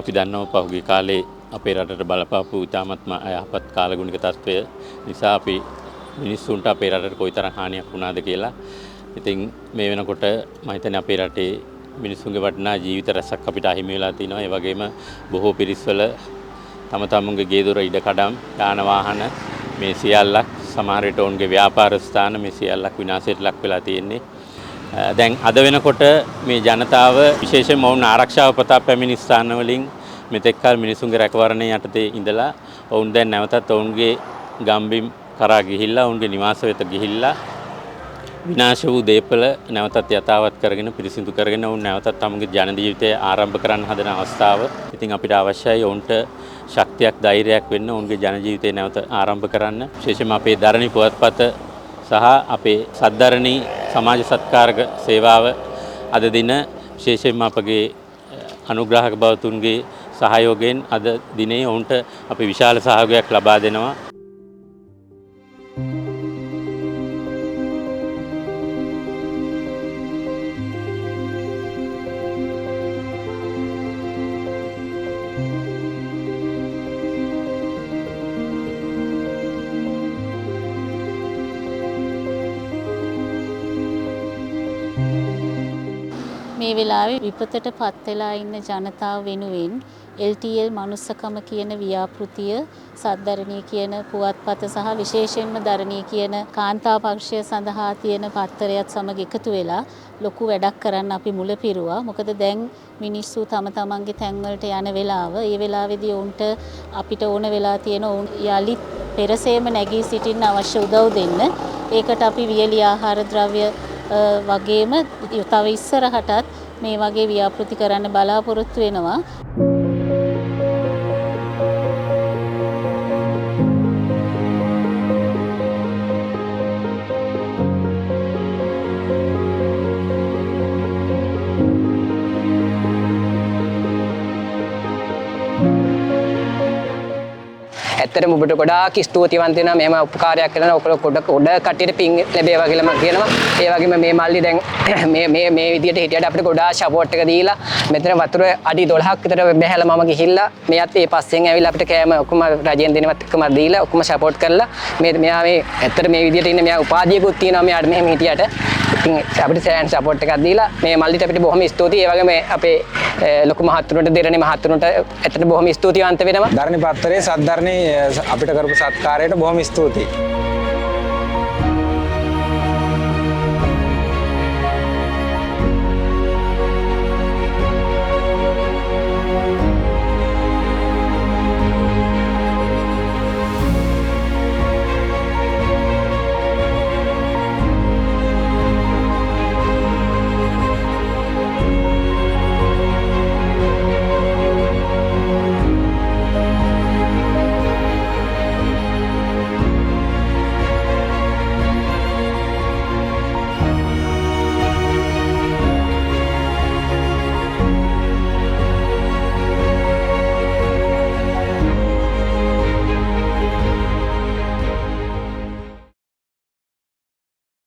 අපි දන්නවා පහුගිය කාලේ අපේ රටට බලපාපු ඉතාමත්ම අයහපත් කාලගුණික තත්ත්වය නිසා අපි මිනිස්සුන්ට අපේ රටට කොයිතරම් හානියක් වුණාද කියලා. ඉතින් මේ වෙනකොට මම හිතන්නේ අපේ රටේ මිනිස්සුන්ගේ වටිනා ජීවිත රැසක් අපිට අහිමි වෙලා තිනවා. ඒ වගේම බොහෝ පිරිස්වල තම තමුන්ගේ ගේ දොර ඉඩකඩම් යාන වාහන මේ සියල්ලක් සමහර විට ඔවුන්ගේ ව්‍යාපාර ස්ථාන මේ සියල්ලක් විනාශයට ලක් වෙලා තියෙන්නේ. දැන් අද වෙනකොට මේ ජනතාව විශේෂයෙන්ම ඔවුන් ආරක්ෂාව පතා පැමිණි ස්ථාන වලින් මෙතෙක් කල මිනිසුන්ගේ රැකවරණය යටතේ ඉඳලා ඔවුන් දැන් නැවතත් ඔවුන්ගේ ගම්බිම් කරා ගිහිල්ලා ඔවුන්ගේ නිවාස වෙත ගිහිල්ලා විනාශ වූ දේපල නැවතත් යථාවත් කරගෙන පිරිසිදු කරගෙන ඔවුන් නැවතත් තමුන්ගේ ජන ජීවිතය ආරම්භ කරන්න හදන අවස්ථාව. ඉතින් අපිට අවශ්‍යයි ඔවුන්ට ශක්තියක් ධෛර්යයක් වෙන්න ඔවුන්ගේ ජන ජීවිතය නැවත ආරම්භ කරන්න. විශේෂයෙන්ම අපේ දරණි පුවත්පත සහ අපේ සද්ධරණී සමාජ සත්කාරක සේවාව අද දින විශේෂයෙන්ම අපගේ අනුග්‍රාහක බවතුන්ගේ සහයෝගයෙන් අද දිනේ ඔවුන්ට අපි විශාල සහයෝගයක් ලබා දෙනවා. මේ වෙලාවේ විපතට පත් වෙලා ඉන්න ජනතාව වෙනුවෙන් LTL මනුස්සකම කියන ව්‍යාපෘතිය සද්ධරණී කියන පුවත්පත සහ විශේෂයෙන්ම ධරණී කියන කාන්තා පක්ෂය සඳහා තියෙන පත්තරයත් සමග එකතු වෙලා ලොකු වැඩක් කරන්න අපි මුල පිරුවා. මොකද දැන් මිනිස්සු තම තමන්ගේ තැන්වලට යන වෙලාව, ඒ වෙලාවේදී උන්ට අපිට ඕන වෙලා තියෙන උන් යලිත් පෙරසේම නැගී සිටින්න අවශ්‍ය උදව් දෙන්න. ඒකට අපි වියලි ආහාර ද්‍රව්‍ය වගේම තව ඉස්සරහටත් මේ වගේ ව්‍යාපෘති කරන්න බලාපොරොත්තු වෙනවා. ඇත්තටම ඔබට ගොඩාක් ස්තුතිවන්ත වෙනවා මෙහෙම උපකාරයක් කරන ඔක්කොම කට්ටියට පින් ලැබේවා කියලා මම කියනවා. ඒ වගේම මේ මල්ලි දැන් මේ විදියට හිටියට අපිට ගොඩාක් සපෝට් එක දීලා මෙතන වතුර අඩි 12ක් විතර බැහැලා මම ගිහිල්ලා මෙයත් ඒ පස්සෙන් ඇවිල්ලා අපිට කෑම ඔක්කොම රජෙන් දෙනවත් එක්කම දීලා ඔක්කොම සපෝට් කරලා මෙයා මේ ඇත්තට මේ විදියට ඉන්න මෙයා උපාධියකුත් තියෙනවා මෙයාට මෙහෙම හිටියට. ඉතින් අපිට සෑහෙන සපෝට් එකක් දීලා මේ මල්ලිට අපිට බොහොම ස්තුතියි. ඒ වගේම අපේ ලොකු මහත්තුරුන්ට දෙරණි මහත්තුරුන්ට ඇත්තට බොහොම ස්තුතිවන්ත වෙනවා. ධරණි පත්තරේ සද්ධරණී අපිට කරපු සත්කාරයට බොහොම ස්තුතියි.